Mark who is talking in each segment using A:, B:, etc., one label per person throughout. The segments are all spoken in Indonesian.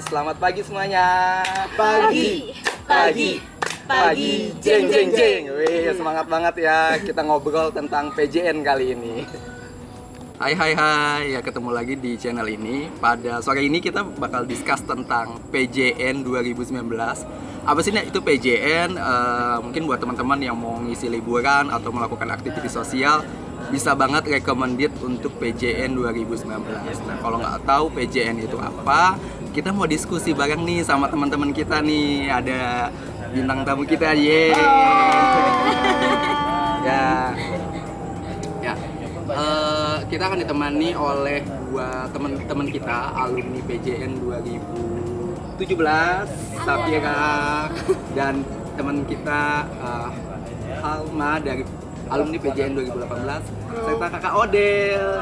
A: Selamat pagi semuanya.
B: Pagi,
A: Jeng jeng jeng. Wih, semangat banget ya kita ngobrol tentang PJN kali ini. Hai, ya ketemu lagi di channel ini. Pada sore ini kita bakal discuss tentang PJN 2019. Apa sih itu PJN? Mungkin buat teman-teman yang mau ngisi liburan atau melakukan aktivitas sosial, bisa banget recommended untuk PJN 2019. Nah, kalau nggak tahu PJN itu apa, kita mau diskusi bareng nih sama teman-teman kita nih. Ada bintang tamu kita, ye. Kita akan ditemani oleh dua teman-teman kita, alumni PJN 2017, Safira, dan teman kita Halma dari alumni PJN 2018, serta kakak Odel.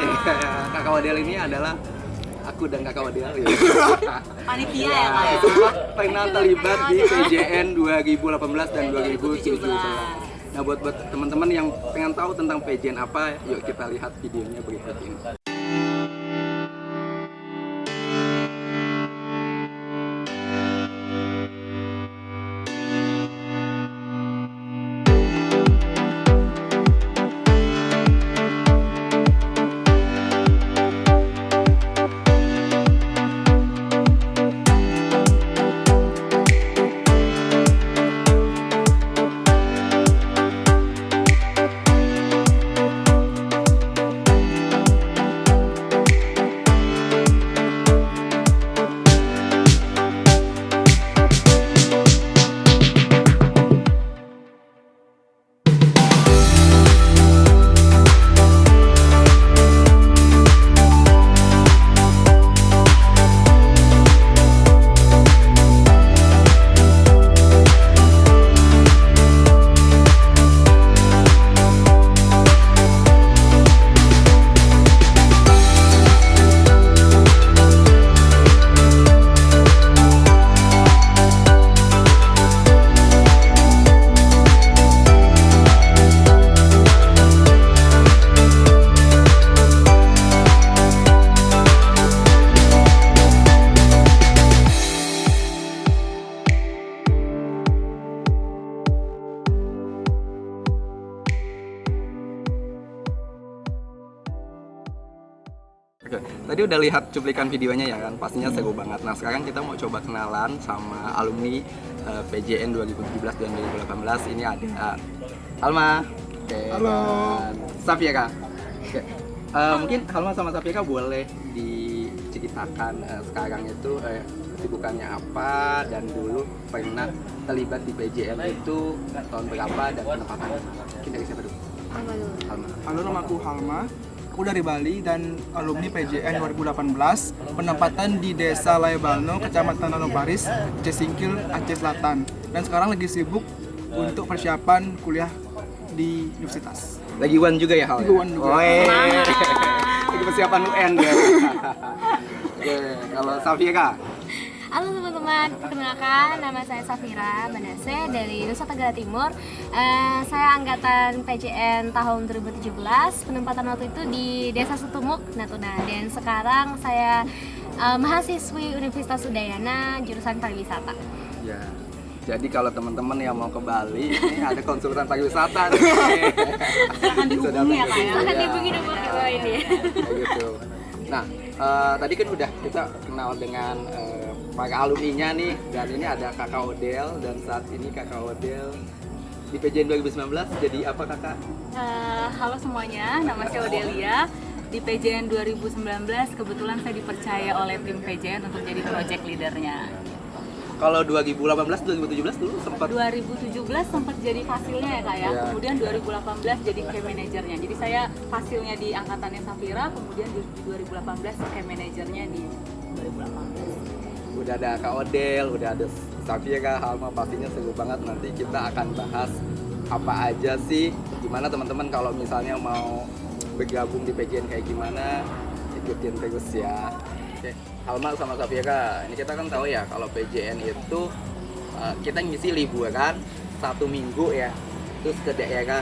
A: Kakak Odel ini adalah aku dan kakak Odel ya.
B: Panitia ya Kak ya?
A: Semua pernah terlibat di PJN 2018 dan 2017. Nah, buat teman-teman yang pengen tahu tentang PJN apa, yuk kita lihat videonya berikut ini. Oke, tadi udah lihat cuplikan videonya ya kan, pastinya seru banget. Nah, sekarang kita mau coba kenalan sama alumni PJN 2017 dan 2018. Ini ada Halma,
C: Halo.
A: dan Safira. Oke, mungkin Halma sama Safira boleh diceritakan sekarang itu kesibukannya apa, dan dulu pernah terlibat di PJN itu tahun berapa dan penempatannya. Mungkin dari siapa dulu? Halma.
C: Halo, nama aku Halma. Aku dari Bali dan alumni PJN 2018, penempatan di Desa Laebalno, Kecamatan Tanoparis, Aceh Singkil, Aceh Selatan. Dan sekarang lagi sibuk untuk persiapan kuliah di universitas.
A: Lagi UN juga ya Hal?
C: Lagi UN juga.
A: Lagi persiapan UN ya. Oke, kalau Safira?
B: Halo teman-teman, perkenalkan nama saya Safira Banase dari Nusa Tenggara Timur. Saya angkatan PJN tahun 2017, penempatan waktu itu di Desa Sutumuk, Natuna. Dan sekarang saya mahasiswi Universitas Udayana, jurusan pariwisata.
A: Ya. Jadi kalau teman-teman yang mau ke Bali, ini ada konsultan pariwisata nih.
B: Silahkan dihubungi ya Kak ya. Silahkan dihubungi nomor kita ini.
A: Kayak gitu. Nah, tadi kan udah kita kenal dengan para alumninya nih, dan ini ada kakak Odel, dan saat ini kakak Odel di PJN 2019 jadi apa kakak?
D: Halo semuanya, nama saya Odelia. Di PJN 2019 kebetulan saya dipercaya oleh tim PJN untuk jadi project leadernya.
A: Kalau 2018, 2017 dulu sempat
D: 2017 sempat jadi fasilnya ya Kak ya,
A: Ya.
D: kemudian 2018 jadi camp manajernya. Jadi saya fasilnya di angkatannya Safira, kemudian di 2018 camp manajernya di 2018.
A: Udah ada Kak Odel, udah ada Safira, Halma, pastinya seru banget. Nanti kita akan bahas apa aja sih, gimana teman-teman kalau misalnya mau bergabung di PJN kayak gimana, ikutin terus ya. Oke, Halma sama Safira, ini kita kan tahu ya kalau PJN itu kita ngisi liburan 1 minggu ya, terus ke daerah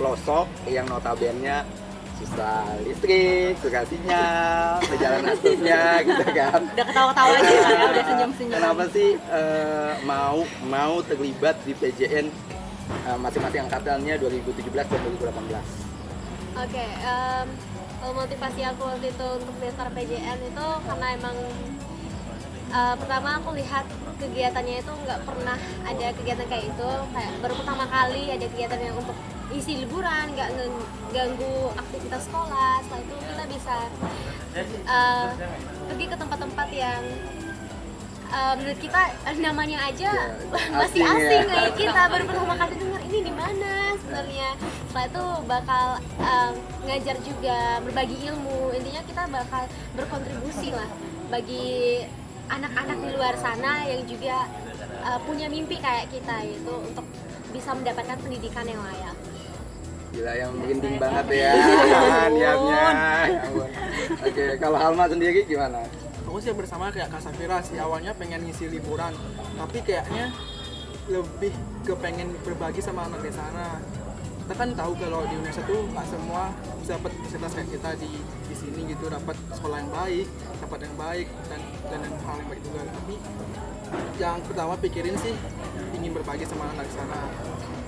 A: pelosok yang notabene susah listrik, suka sinyal, jalan aksesnya gitu kan.
D: Udah ketawa-ketawa aja ya, udah senyum-senyum.
A: Kenapa sih mau terlibat di PJN masing-masing angkatannya 2017 dan 2018?
B: Oke, kalau motivasi aku waktu itu untuk daftar PJN itu karena emang pertama aku lihat kegiatannya itu nggak pernah ada kegiatan kayak itu, kayak baru pertama kali ada kegiatan yang untuk isi liburan, nggak ganggu aktivitas sekolah. Setelah itu kita bisa pergi ke tempat-tempat yang menurut kita namanya aja masih asing
A: ya.
B: kayak kita baru pertama kali dengar ini di mana sebenarnya. Setelah itu bakal ngajar juga, berbagi ilmu, intinya kita bakal berkontribusi lah bagi anak-anak di luar sana yang juga punya mimpi kayak kita itu untuk bisa mendapatkan pendidikan yang layak.
A: Gila, yang merinding banget ya niatnya. Ya ampun. Oke, kalau Halma sendiri gimana?
C: Aku sih bersama kayak Kak Safira sih, awalnya pengen ngisi liburan, tapi kayaknya lebih ke pengen berbagi sama anak di sana. Kita kan tahu kalau di Indonesia tuh nggak semua bisa dapat fasilitas kayak kita di sini gitu, dapat sekolah yang baik, dapat yang baik dan hal yang baik juga. Tapi yang pertama pikirin sih ingin berbagi sama anak di sana.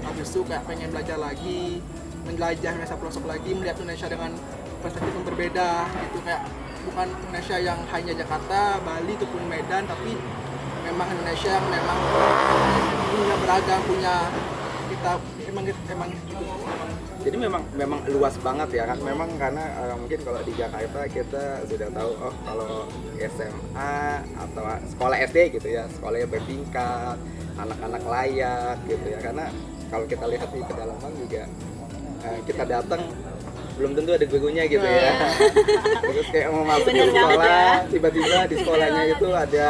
C: Habis itu kayak pengen belajar lagi, menjelajah Indonesia pelosok lagi, melihat Indonesia dengan perspektif yang berbeda gitu, kayak bukan Indonesia yang hanya Jakarta, Bali ataupun Medan, tapi memang Indonesia yang memang punya beragam, punya kita emang gitu.
A: Jadi memang luas banget ya kan, memang karena mungkin kalau di Jakarta kita sudah tahu kalau SMA atau sekolah SD gitu ya, sekolahnya bertingkat, anak-anak layak gitu ya, karena kalau kita lihat di pedalaman juga kita datang belum tentu ada gurunya gitu ya. Terus kayak mau masuk ke sekolah, tiba-tiba di sekolahnya itu ada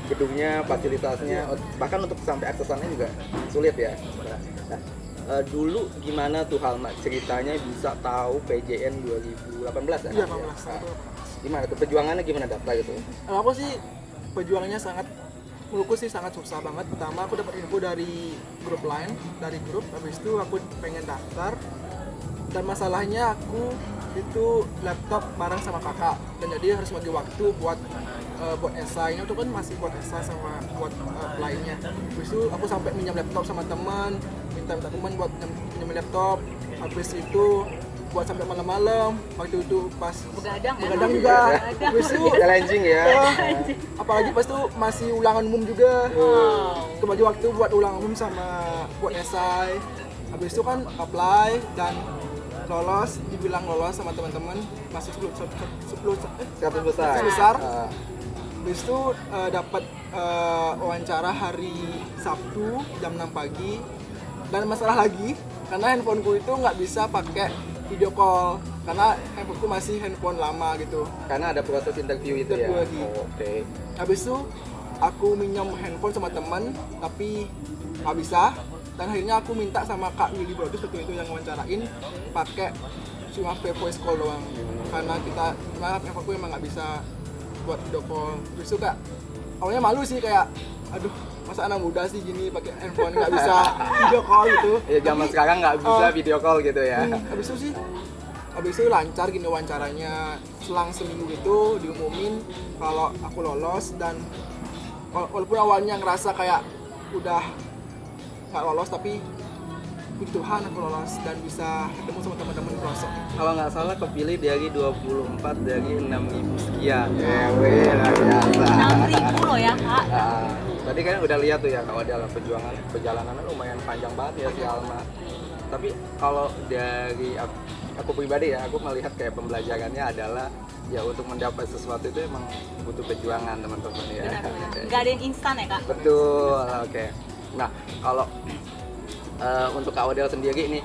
A: gedungnya, fasilitasnya, bahkan untuk sampai aksesannya juga sulit ya. Nah, dulu gimana tuh Halma ceritanya bisa tahu PJN 2018 ya?
C: Iya, 18.
A: Nah, gimana tuh perjuangannya, gimana daftar gitu?
C: Aku sih perjuangannya menurutku sih sangat susah banget. Pertama aku dapat info dari grup lain, habis itu aku pengen daftar, dan masalahnya aku itu laptop bareng sama kakak, dan jadi harus bagi waktu buat esainya tuh kan masih buat esai sama buat lainnya. Habis itu aku sampai minjam laptop sama teman, minta teman buat minjem laptop. Habis itu buat sampai malam-malam, waktu itu pas
D: Begadang
C: juga. Habis itu
A: Challenging ya.
C: apalagi pas itu masih ulangan umum juga. Kebagi waktu buat ulangan umum sama buat esai. Habis itu kan apply dan lolos, dibilang lolos sama teman-teman, masih
A: 100 besar.
C: Habis itu dapat wawancara hari Sabtu jam 6 pagi. Dan masalah lagi, karena handphoneku itu nggak bisa pakai video call, karena handphoneku masih handphone lama gitu.
A: Karena ada proses interview itu ya.
C: Lagi.
A: Oke.
C: Habis itu aku minjem handphone sama teman, tapi nggak bisa. Dan akhirnya aku minta sama Kak Willy Brodus waktu itu yang wawancarain pakai cuma voice call doang, karena handphoneku emang nggak bisa buat video call. Habis itu Kak, awalnya malu sih, kayak aduh masa anak muda sih gini pakai handphone nggak bisa video call gitu.
A: Ya zaman sekarang nggak bisa video call gitu ya.
C: Habis itu lancar gini wawancaranya, selang seminggu gitu diumumin kalau aku lolos. Dan walaupun awalnya ngerasa kayak udah nggak lolos, tapi puji Tuhan aku lolos dan bisa ketemu sama teman-teman pelosok.
A: Kalau nggak salah kepilih dari 24 dari 6.000 sekian. Luar biasa.
D: 6.000 loh ya Kak.
A: Nah, tadi kan udah lihat tuh ya kalau dalam perjalanannya lumayan panjang banget ya si Alma. Tapi kalau dari aku pribadi ya, aku melihat kayak pembelajarannya adalah ya untuk mendapat sesuatu itu emang butuh perjuangan teman-teman ya.
D: Benar-benar. Nggak ada yang instan ya Kak?
A: Betul, oke. Nah, kalau untuk Kak Odel sendiri ini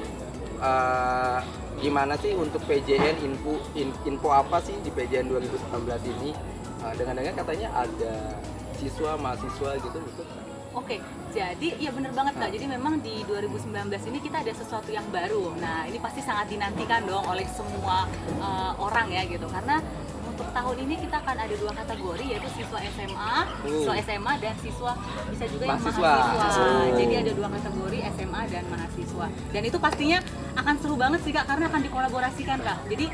A: gimana sih untuk PJN, info apa sih di PJN 2019 ini? Dengar-dengar katanya ada mahasiswa gitu.
D: Oke, jadi ya bener banget Kak. Jadi memang di 2019 ini kita ada sesuatu yang baru. Nah ini pasti sangat dinantikan dong oleh semua orang ya gitu. Karena untuk tahun ini kita akan ada 2 kategori, yaitu siswa SMA dan siswa bisa juga yang
A: Mahasiswa.
D: mahasiswa. Jadi ada 2 kategori, SMA dan mahasiswa. Dan itu pastinya akan seru banget sih Kak, karena akan dikolaborasikan Kak. Jadi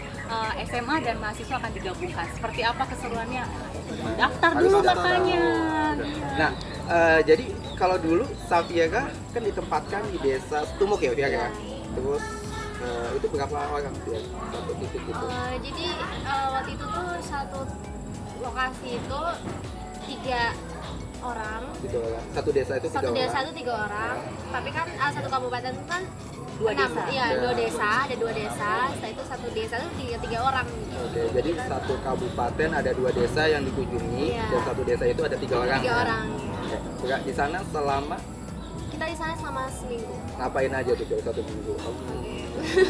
D: SMA dan mahasiswa akan digabungkan. Seperti apa keseruannya? Daftar
A: Harus
D: dulu
A: daftar.
D: makanya.
A: Nah, jadi kalau dulu Safiega kan ditempatkan di desa Setumuk ya, ya. Terus itu berapa orang ya? Satu titik itu?
B: Jadi waktu itu tuh satu lokasi itu 3 orang.
A: Gitu kan. Satu desa itu 3
B: Satu
A: orang.
B: desa itu 3 orang. Tapi kan satu kabupaten itu kan
D: 2
B: enam.
D: desa.
B: Iya, 2 desa, ada 2 desa. Setelah itu satu desa itu 3 orang.
A: Oke, jadi satu kabupaten ada 2 desa yang dikunjungi
B: Iya.
A: dan satu desa itu ada 3 orang.
B: 3 orang.
A: Oke. Berat di sana selama
B: Kita di sana selama seminggu.
A: ngapain aja tuh coba 1 minggu?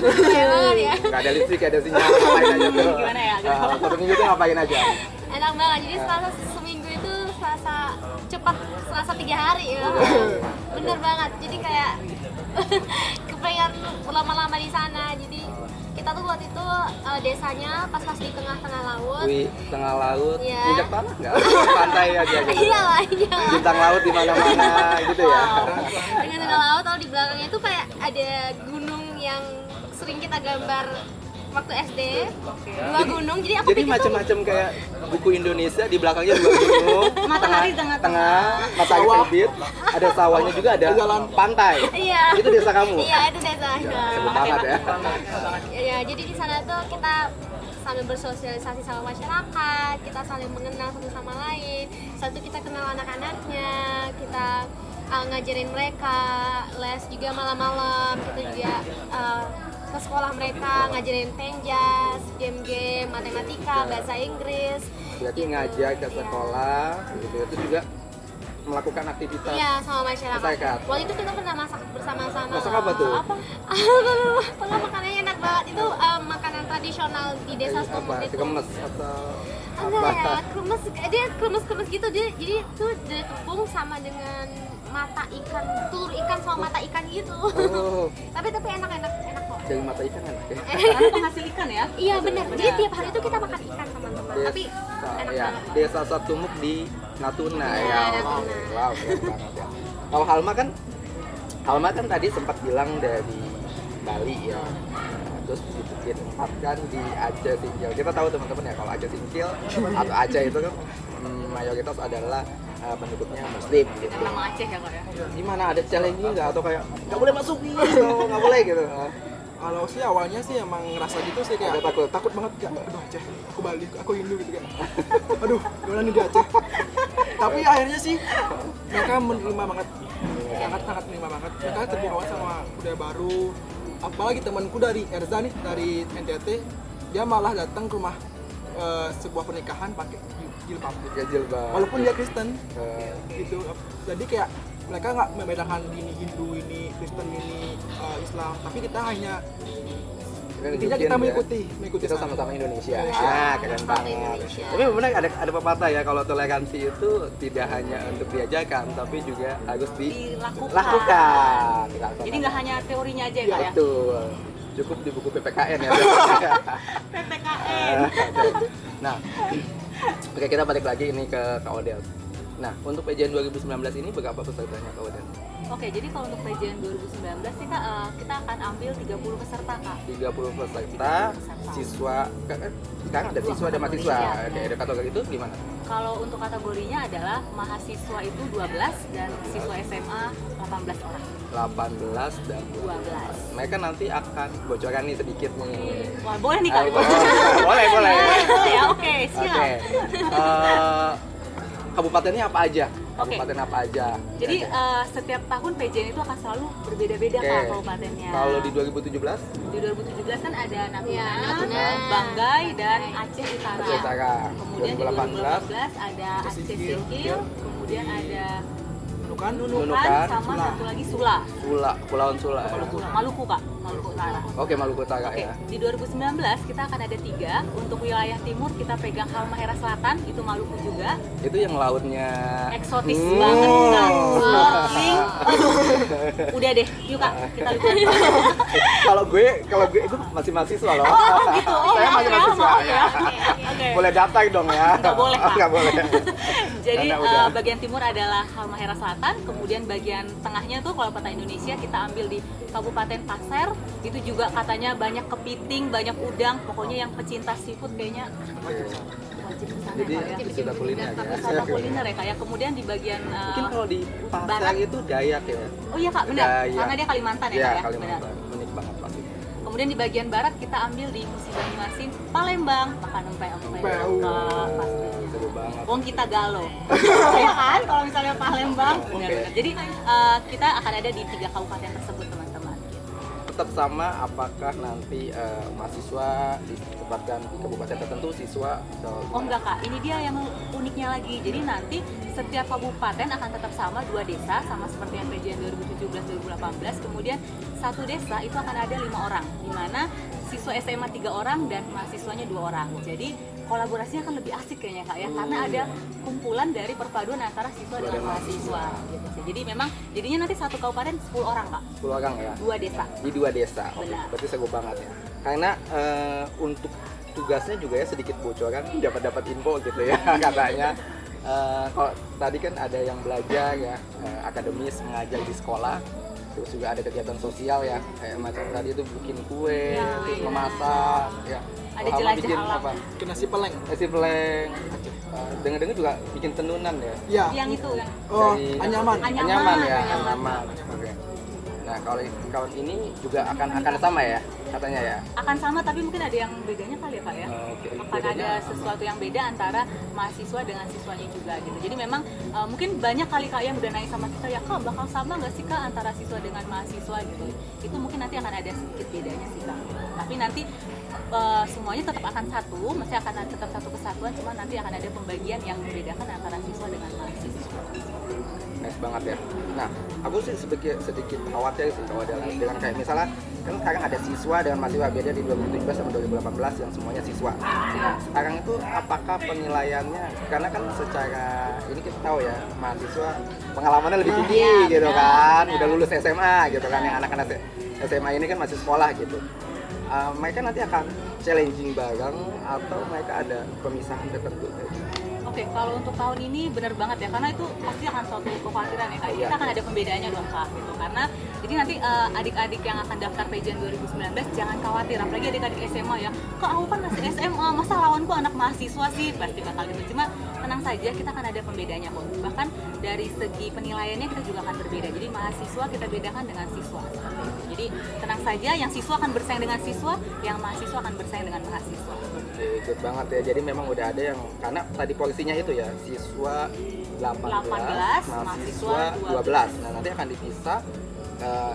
B: Keren banget ya.
A: Nggak ada listrik, ada sinyal, ngapain aja tuh?
D: Gimana ya?
A: 1 minggu tuh ngapain aja?
B: Enak banget. Jadi selasa seminggu itu selasa cepat, selasa 3 hari ya. Bener banget. Jadi kayak kepengen lama-lama di sana. Jadi kita tuh waktu itu desanya pas di tengah-tengah laut.
A: Wih, tengah laut,
B: Iya.
A: injak tanah nggak? Pantai aja gitu.
B: Iya lah, iya.
A: Bintang laut di mana-mana gitu ya.
B: Dengan tengah laut, kalau di belakangnya itu kayak ada gunung yang sering kita gambar waktu SD. 2 gunung. Jadi aku
A: Jadi
B: pikir tuh
A: macam-macam kayak buku Indonesia, di belakangnya 2 gunung,
D: Matahari tengah-tengah.
A: matahari terbit, ada sawahnya juga, ada pantai.
B: iya.
A: Itu desa kamu?
B: Iya, itu desa.
A: Sebut banget ya.
B: Ya, jadi di sana tuh kita sambil bersosialisasi sama masyarakat, kita saling mengenal satu sama lain. Satu kita kenal anak-anaknya, kita ngajarin mereka, les juga malam-malam, kita juga ke sekolah mereka ngajarin penjas, game-game, matematika, bahasa Inggris.
A: Berarti ngajak ke sekolah, gitu. Itu juga melakukan aktivitas.
B: Iya, sama masyarakat.
A: Masyarakat.
B: Waktu itu kita pernah masak bersama-sama.
A: Masak apa tuh?
B: Pernah makanannya enak banget. Itu makanan tradisional di desa
A: Apa?
B: Setumuk itu.
A: Kremes atau
B: Enggak ya,
A: apa?
B: kremes. Dia kremes-kremes gitu. Jadi itu ditepung sama dengan mata ikan, telur ikan sama mata ikan gitu.
A: Oh,
B: tapi enak kok.
A: dari mata ikan enak ya.
D: Karena penghasil ikan ya.
B: Iya benar. Jadi tiap hari itu kita makan ikan teman-teman. Tapi enak
A: ya,
B: banget.
A: desa Setumuk di Natuna
B: Iya,
A: ya.
B: Natuna.
A: Wow, keren banget ya. Kalau Halma kan tadi sempat bilang dari Bali ya. Terus ditempatkan di Aceh Singkil. Kita tahu teman-teman ya, kalau Aceh Singkil atau Aceh itu kan mayoritas adalah penduduknya Muslim gitu.
D: Yang nama Aceh ya Kak ya.
A: Gimana, ada challenge nggak atau kayak nggak boleh masuk gitu, nggak boleh gitu?
C: Kalau sih awalnya sih emang ngerasa gitu sih kayak
A: Agak takut.
C: banget kayak aduh Aceh, aku balik, aku rindu gitu kan. Aduh, gimana nih di Aceh. Tapi akhirnya sih mereka menerima banget. Sangat menerima banget. Mereka terbuka banget sama budaya baru. Apalagi temanku dari Erza nih, dari NTT, dia malah datang ke rumah sebuah pernikahan pakai jilbab.
A: Ya jilbab.
C: Walaupun dia Kristen
A: Eh,
C: gitu. Jadi kayak mereka nggak membedakan ini Hindu, ini Kristen, ini Islam, tapi kita hanya intinya kita mengikuti
A: kita
C: sana.
A: sama-sama Indonesia.
C: Indonesia.
A: Keren
B: Sama
A: banget.
B: Indonesia.
A: Tapi benar ada pepatah ya, kalau toleransi itu tidak hanya untuk diajarkan, tapi juga harus dilakukan.
D: Jadi nggak hanya teorinya aja ya Kak ya.
A: Betul. Cukup di buku PPKN ya.
D: PPKN.
A: Nah, oke, kita balik lagi ini ke Kak Odel. Nah, untuk PJN 2019 ini berapa pesertanya Kak Odel?
D: Oke, jadi kalau untuk PJN 2019 sih Kak, kita akan ambil 30 peserta Kak.
A: 30 peserta, siswa, sekarang ada siswa ada mahasiswa. Oke, ada kategori itu gimana?
D: Kalau untuk kategorinya adalah mahasiswa itu 12 dan siswa SMA 18 orang.
A: 18 dan
D: 12.
A: Mereka nanti akan bocoran nih sedikit nih.
D: Wah, boleh nih Kak.
A: Oh, boleh.
D: Boleh ya, oke, siap.
A: Oke. Kabupatennya apa aja?
D: Oke.
A: Kabupaten apa aja?
D: Jadi setiap tahun PJN itu akan selalu berbeda-beda
A: Oke.
D: Kak kabupatennya.
A: Kalau di 2017
D: Di 2017 kan ada Natuna,
B: Ya, Natuna.
D: Banggai, dan Aceh Utara.
A: Aceh Utara.
D: Kemudian di
A: 2018
D: 2018 ada Aceh Singkil, kemudian ada
C: Nunukan,
A: Nunukan,
D: sama
C: Sula.
D: satu lagi Sula.
A: Sula, Kepulauan Sula. Ya.
D: Maluku Kak, Maluku Utara.
A: Oke, Maluku Utara
D: Oke,
A: ya.
D: di 2019 kita akan ada 3. Untuk wilayah timur kita pegang Halmahera Selatan, itu Maluku juga.
A: Itu yang lautnya
D: Eksotis banget Kak. Snorkeling. Udah deh, yuk Kak, kita lihat.
A: Kalau gue masih mahasiswa loh.
D: Oh gitu, oh
A: Saya
D: maaf
A: masih
D: ya,
A: mahasiswa
D: maaf
A: ya.
D: ya. Oke.
A: Boleh daftar dong ya.
D: Nggak boleh, Kak.
A: Nggak boleh.
D: Jadi
A: Karena udah.
D: bagian timur adalah Halmahera Selatan, kemudian bagian tengahnya tuh kalau peta Indonesia kita ambil di Kabupaten Pasir. Itu juga katanya banyak kepiting, banyak udang, pokoknya yang pecinta seafood kayaknya wajib ke sana
A: Jadi
D: ya Kak ya.
A: wisata kuliner ya.
D: Wisata kuliner ya Kak ya. Kemudian di bagian
A: Mungkin kalau di Pasir
D: barat.
A: itu Dayak ya.
D: Oh iya Kak, benar.
A: Dayak.
D: Karena dia Kalimantan ya
A: Iya,
D: Kak ya. Benar.
A: Kalimantan. Unik banget pasti.
D: Kemudian di bagian barat kita ambil di Musi Banyuasin, Palembang, makan empek-empek. Kak, pasti.
A: Seru banget.
D: Wong kita galau, ya kan? Kalau misalnya Palembang, benar-benar. Jadi kita akan ada di 3 kabupaten tersebut teman-teman.
A: Tetap sama, apakah nanti mahasiswa ditempatkan di kabupaten tertentu, siswa atau
D: Oh enggak Kak, ini dia yang uniknya lagi. Jadi nanti setiap kabupaten akan tetap sama 2 desa, sama seperti yang PJN 2017-2018. Kemudian satu desa itu akan ada 5 orang, di mana siswa SMA 3 orang dan mahasiswanya 2 orang. Jadi kolaborasinya akan lebih asik kayaknya Kak ya, karena ada kumpulan dari perpaduan antara siswa dengan mahasiswa gitu sih. Jadi memang jadinya nanti satu kabupaten 10 orang Kak,
A: 10 orang ya.
D: 2 desa.
A: Di 2 desa. Oke,
D: Benar.
A: berarti seru banget ya. Karena untuk tugasnya juga ya sedikit bocoran, dapat info gitu ya katanya. Kalau tadi kan ada yang belajar ya akademis, mengajar di sekolah, terus juga ada kegiatan sosial ya, kayak macam tadi itu bikin kue,
D: Ya,
A: terus
D: iya.
A: memasak, ya.
D: Ada
A: Sama
D: jelajah
A: bikin
D: alam.
A: apa?
C: Bikin nasi peleng.
A: Nasi peleng. Dengar-dengar juga bikin tenunan ya.
C: Iya.
D: Yang itu kan.
C: Oh,
A: Dari-
C: anyaman.
A: Anyaman ya,
D: Anyaman.
A: anyaman. Oke. Nah, kalau ini juga akan sama ya katanya ya.
D: Akan sama tapi mungkin ada yang bedanya kali ya Kak ya.
A: Oke.
D: Akan
A: Bedanya
D: ada
A: apa?
D: sesuatu yang beda antara mahasiswa dengan siswanya juga gitu. Jadi memang mungkin banyak kali Kak yang udah nanya sama kita ya Kak, bakal sama nggak sih Kak antara siswa dengan mahasiswa gitu. Itu mungkin nanti akan ada sedikit bedanya sih Kak. Tapi nanti semuanya tetap akan satu, masih akan tetap satu kesatuan, cuma nanti akan ada pembagian yang membedakan antara siswa dengan mahasiswa.
A: Nice banget ya. Nah, aku sih sedikit khawatir sih kalau dengan kayak misalnya kan sekarang ada siswa dengan mahasiswa, beda di 2017 sama 2018 yang semuanya siswa. Nah, sekarang itu apakah penilaiannya, karena kan secara ini kita tahu ya mahasiswa pengalamannya lebih tinggi
D: Iya,
A: gitu
D: benar,
A: kan,
D: benar.
A: udah lulus SMA gitu kan, yang anak-anak SMA ini kan masih sekolah gitu. Mereka nanti akan challenging bareng atau mereka ada pemisahan tertentu?
D: Oke, kalau untuk tahun ini benar banget ya, karena itu pasti akan suatu kekhawatiran ya Kak.
A: Iya.
D: Kita akan ada pembedaannya dong Kak, gitu. Karena jadi nanti adik-adik yang akan daftar PJN 2019 jangan khawatir, apalagi adik-adik SMA ya. Kak, aku kan masih SMA, masa lawanku anak mahasiswa sih? Pasti bakal gitu. Cuma tenang saja, kita akan ada pembedaannya kok. Bahkan dari segi penilaiannya kita juga akan berbeda. Jadi mahasiswa kita bedakan dengan siswa. Jadi tenang saja, yang siswa akan bersaing dengan siswa, yang mahasiswa akan bersaing dengan mahasiswa.
A: Ikut banget ya, jadi memang udah ada yang, karena tadi polisinya itu ya, siswa 18, mahasiswa 12. Nah, nanti akan dipisah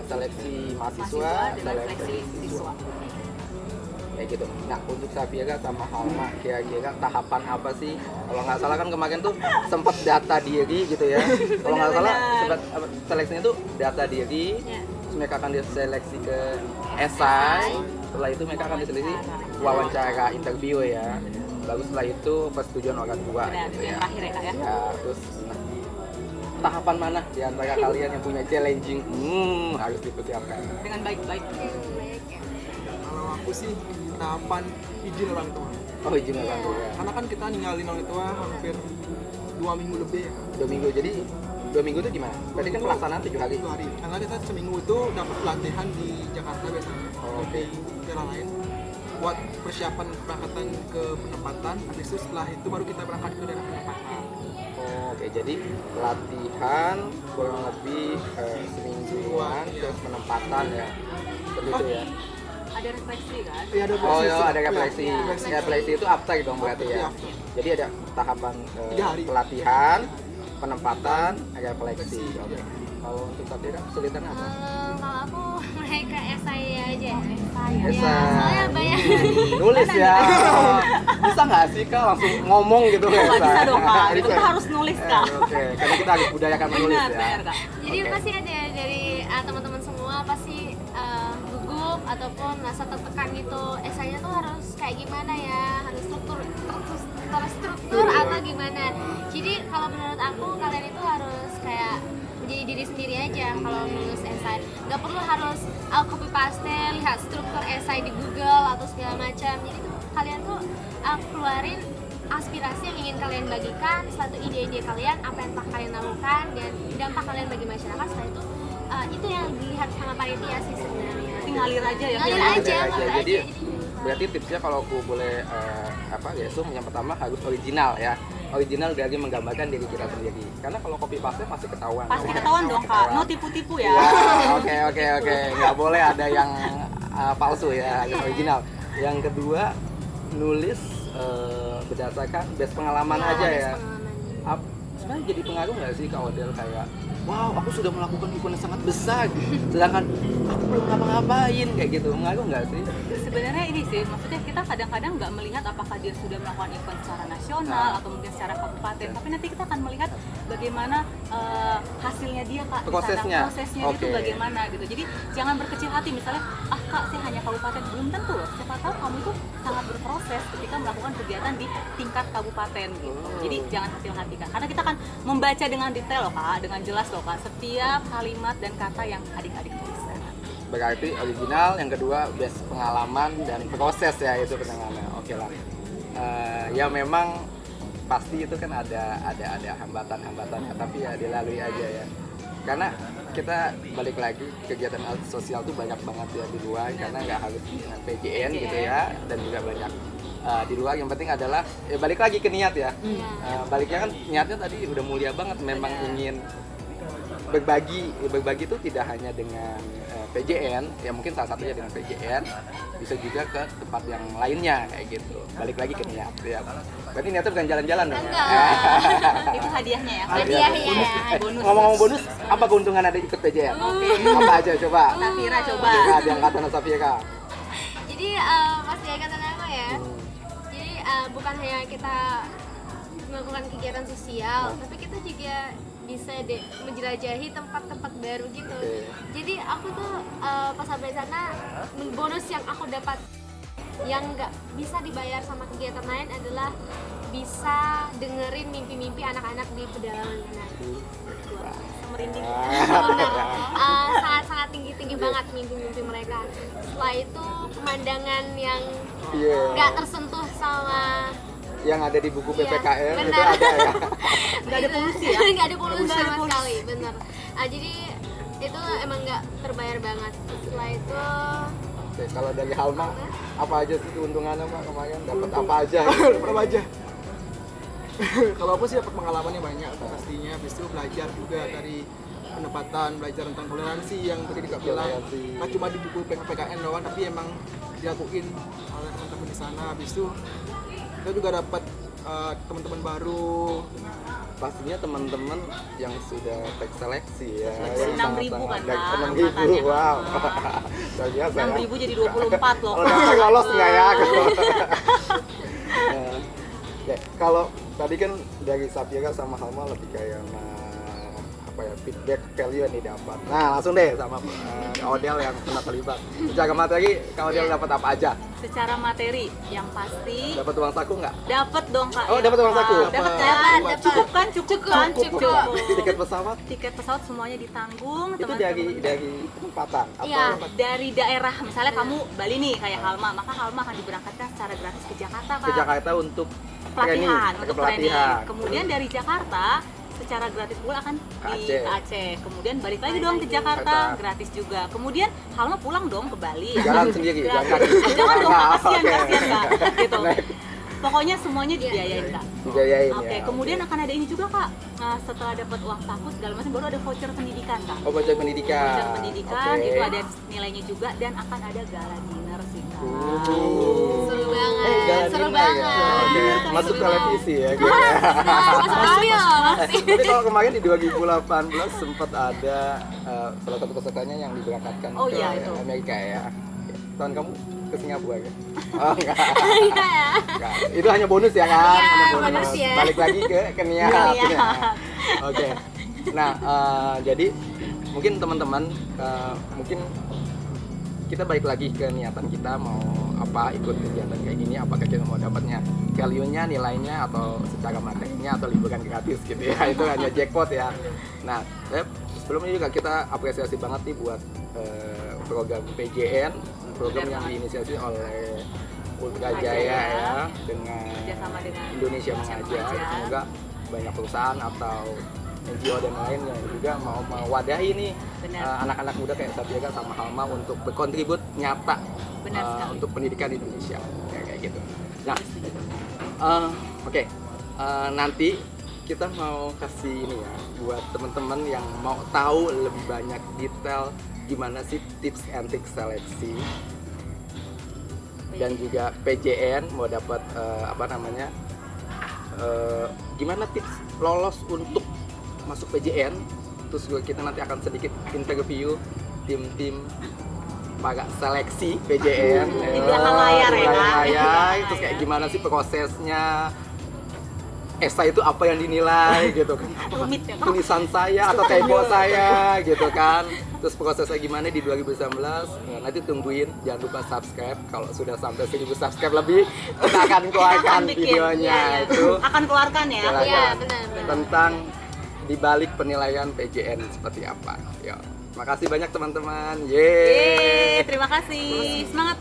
A: seleksi mahasiswa,
D: dengan seleksi siswa.
A: kayak gitu. Nah, untuk Safira sama Halma, kira-kira tahapan apa sih? Kalau nggak salah kan kemarin tuh sempat data diri gitu ya. Kalau nggak salah sempat seleksinya tuh data diri,
D: Ya.
A: terus mereka akan diseleksi ke esai, setelah itu mereka akan diseleksi wawancara interview ya. Baru setelah itu persetujuan orang tua
D: Benar,
A: gitu
D: yang
A: ya.
D: terakhir ya Kak ya.
A: Ya, terus nah, tahapan mana di antara kalian yang punya challenging harus dipersiapkan?
D: Dengan baik-baik.
C: Kalau aku sih tahapan izin orang tua.
A: Oh, izin orang tua.
C: Karena kan kita ninggalin orang tua hampir 2 minggu lebih ya.
A: 2 minggu, jadi 2 minggu itu gimana? Berarti kan pelaksanaan 7 hari.
C: 7 hari. Karena kita seminggu itu dapat pelatihan di Jakarta biasanya.
A: Oh, oke.
C: Di daerah lain. Buat persiapan keberangkatan ke penempatan. Habis itu setelah itu baru kita berangkat ke daerah penempatan.
A: Oh, oke, jadi latihan kurang lebih semingguan,
C: Iya.
A: terus penempatan ya. Seperti itu ya.
D: Ada refleksi kan?
C: Iya, ada
A: Oh,
C: refleksi.
A: ya, ada refleksi.
C: Iya,
A: Ya, refleksi itu after dong berarti
C: Iya,
A: ya.
C: after.
A: Jadi ada tahapan
C: 3 hari.
A: pelatihan, penempatan, ada refleksi. Oke. Kalau untuk Safira kesulitan apa?
B: setahu aku mereka esai aja.
D: Esai.
B: Ya,
A: Esai.
B: soalnya banyak.
A: Nulis ya. Bisa nggak sih Kak langsung ngomong gitu
D: Nggak
A: Kak?
D: bisa dong kak, itu
A: Bisa.
D: kita harus nulis kak.
A: Oke, karena kita harus budayakan menulis
D: Benar,
A: ya.
D: benar kak.
B: Jadi
A: Oke.
B: pasti ada dari teman-teman semua pasti gugup ataupun merasa tertekan gitu. Esainya tuh harus kayak gimana ya, harus terstruktur atau gimana. Jadi kalau menurut aku kalian itu harus kayak menjadi diri sendiri aja kalau menulis esai. Nggak perlu harus copy paste, lihat struktur esai di Google atau segala macam. Jadi tuh kalian tuh keluarin aspirasi yang ingin kalian bagikan, suatu ide-ide kalian, apa yang telah kalian lakukan dan dampak kalian bagi masyarakat. Setelah itu yang dilihat sama panitia sih sebenarnya.
D: Tapi ngalir aja ya.
B: Ngalir
D: Kak.
B: aja, ngalir
A: Jadi
B: aja.
A: berarti tipsnya kalau aku boleh resume, yang pertama harus original ya. Original dari menggambarkan diri kita sendiri. Karena kalau copy paste pasti ketahuan.
D: Pasti ketahuan dong kak, no tipu-tipu ya.
A: Ya, oke. Nggak boleh ada yang palsu ya, harus original. Yang kedua, nulis berdasarkan best pengalaman
B: Ya,
A: aja
B: best
A: ya.
B: pengalaman.
A: Sebenarnya jadi pengaruh nggak sih Kak Odel kayak, wow aku sudah melakukan event yang sangat besar, sedangkan aku belum ngapa-ngapain kayak gitu, pengaruh nggak sih?
D: Sebenarnya ini sih, maksudnya kita kadang-kadang nggak melihat apakah dia sudah melakukan event secara nasional atau mungkin secara kabupaten, tapi nanti kita akan melihat bagaimana hasilnya dia kak, di sana.
A: Prosesnya.
D: Prosesnya
A: Oke.
D: itu bagaimana gitu. Jadi jangan berkecil hati, misalnya kak saya hanya kabupaten, belum tentu loh. Siapa tahu kamu itu sangat berproses ketika melakukan kegiatan di tingkat kabupaten gitu. Jadi jangan kecil hati kak, karena kita akan membaca dengan detail loh kak, dengan jelas loh kak, setiap kalimat dan kata yang adik-adik tuliskan.
A: Berarti original, yang kedua best pengalaman dan proses ya itu penanganan. Oke lah. Ya memang pasti itu kan ada hambatan-hambatannya, tapi ya dilalui aja ya. Karena kita balik lagi kegiatan sosial tuh banyak banget ya di luar, karena nggak harus dengan PJN gitu ya, dan juga banyak di luar. Yang penting adalah ya balik lagi ke niat ya. Baliknya kan niatnya tadi udah mulia banget, memang ingin berbagi itu tidak hanya dengan PJN, ya mungkin salah satunya dengan PJN, bisa juga ke tempat yang lainnya kayak gitu. Balik lagi ke niat ya. Berarti niatnya bukan jalan-jalan dong ya?
B: Enggak.
D: Itu hadiahnya ya.
B: Hadiahnya ya.
D: Bonus.
A: Ngomong-ngomong bonus, apa keuntungan ada ikut PJN?
D: Oke.
A: Apa aja coba?
D: Safira coba.
A: Coba di angkatan Safira.
B: Jadi pas di angkatan aku ya, jadi bukan hanya kita melakukan kegiatan sosial, tapi kita juga bisa menjelajahi tempat-tempat baru gitu.
A: Oke.
B: Jadi aku tuh pas sampai sana, bonus yang aku dapat yang nggak bisa dibayar sama kegiatan lain adalah bisa dengerin mimpi-mimpi anak-anak di pedalaman sana.
D: Merinding.
B: Benar, sangat-sangat tinggi banget mimpi-mimpi mereka. Setelah itu pemandangan yang
A: Iya.
B: nggak tersentuh sama
A: Yang ada di buku
B: Iya,
A: PPKN itu
B: benar.
A: ada ya.
D: Nggak ada polusi ya?
B: Nggak ada polusi
D: Nggak ada
B: sama
D: polusi.
B: sekali, bener. Jadi itu emang nggak terbayar banget. Setelah itu
A: Oke, kalau dari Halma, apa aja sih keuntungannya Mbak kemarin? Dapat apa aja?
C: Berapa aja? Kalau aku sih dapat pengalamannya banyak pastinya, habis itu belajar juga dari pendapatan, belajar tentang toleransi yang tadi Kak bilang.
A: Toleransi.
C: Nggak cuma di buku PKN doang, tapi emang dilakuin oleh teman-teman di sana. Habis itu kita juga dapat teman-teman baru.
A: Pastinya teman-teman yang sudah terseleksi ya.
D: Seleksi 6.000 kan, Kak,
A: 6.000,
D: angkatannya.
A: wow. Luar biasa ya.
D: 6.000 jadi 24 loh.
A: Oh, dapat lolos nggak ya? Nah, oke, kalau tadi kan dari Safira sama Halma lebih kayak apa ya, feedback value yang didapat. Nah langsung deh sama Kak Odel yang pernah terlibat. Secara materi Kak Odel dapat apa aja?
D: Secara materi yang pasti
A: Dapat uang saku nggak?
D: dapat dong Kak.
A: Oh, dapat uang saku?
D: Dapat
C: Dapat,
D: kan?
B: dapat.
D: Cukup kan? Cukup kan?
B: Cukup.
A: Tiket pesawat
D: Tiket pesawat semuanya ditanggung,
A: itu
D: teman-teman.
A: dari tempatan atau
B: Iya.
D: Dari daerah, misalnya kamu Bali nih kayak Halma, maka Halma akan diberangkatkan secara gratis ke Jakarta Kak.
A: ke Jakarta untuk
D: Pelatihan,
A: training,
D: untuk
A: pelatihan.
D: training. Kemudian dari Jakarta secara gratis pula akan
A: Aceh.
D: ke Aceh. Kemudian balik lagi dong ke Jakarta, gratis juga. Kemudian Halma pulang dong ke Bali.
A: Jalan sendiri, jalan
D: Gratis.
A: kaki.
D: Jangan dong Kak, kasihan
A: Oke.
D: kasihan Kak. Gitu.
A: Baik.
D: Pokoknya semuanya dibiayain Kak.
A: Dibiayain
D: Oke,
A: ya.
D: kemudian akan ada ini juga Kak. Nah, setelah dapat uang saku segala macam baru ada voucher pendidikan Kak.
A: Oh, voucher pendidikan.
D: Voucher pendidikan
A: Oke.
D: itu ada nilainya juga dan akan ada gala dinner sih Kak.
B: Seru banget,
A: Gala
B: seru
A: Dina ya?
B: banget.
A: Oke, masuk televisi ya gitu.
B: Masuk ambil, pasti.
A: Tapi kalau kemarin di 2018 sempat ada salah satu pesertanya yang diberangkatkan
D: Oh,
A: ke
D: iya, itu.
A: Amerika ya. Tahun kamu ke Singapura ya? Oh enggak.
B: Iya ya.
A: Enggak. Itu hanya bonus ya kan?
B: Iya,
A: Hanya
B: bonus ya.
A: Balik lagi ke niat.
D: Iya.
A: Ya. Oke. Nah, jadi mungkin teman-teman mungkin kita balik lagi ke niatan kita mau apa ikut kegiatan kayak gini, apakah kita mau dapatnya value-nya, nilainya, atau secara materinya, atau liburan gratis gitu ya. Itu hanya jackpot ya. Nah, sebelum ini juga kita apresiasi banget nih buat program PJN, program yang diinisiasi oleh Ultra Jaya ya, dengan
D: Kerjasama dengan
A: Indonesia Mengajar. Semoga banyak perusahaan atau NGO dan lain yang juga mau mewadahi nih
D: Benar.
A: anak-anak muda kayak Safira sama Halma untuk berkontribut nyata
D: Benar sekali.
A: untuk pendidikan di Indonesia kayak gitu. Nah, oke. Nanti kita mau kasih ini ya buat teman-teman yang mau tahu lebih banyak detail gimana sih tips and tricks seleksi dan juga PJN mau dapat gimana tips lolos untuk masuk PJN. Terus juga kita nanti akan sedikit interview tim-tim para seleksi PJN
D: Di belakang layar ya,
A: di belakang
D: Kak.
A: layar. Terus kayak gimana sih prosesnya, esai itu apa yang dinilai gitu kan,
D: Rumit ya, Kak.
A: tulisan saya atau tempo saya gitu kan, terus prosesnya gimana di 2019. Nah, nanti tungguin, jangan lupa subscribe. Kalau sudah sampai 1000 subscribe lebih kita akan keluarkan
D: bikin,
A: videonya
D: iya.
A: itu
D: Akan keluarkan ya.
A: Silakan.
B: Iya, benar.
A: Tentang dibalik penilaian PJN seperti apa. Yo, makasih banyak teman-teman.
D: Yeay, terima kasih. Semangat.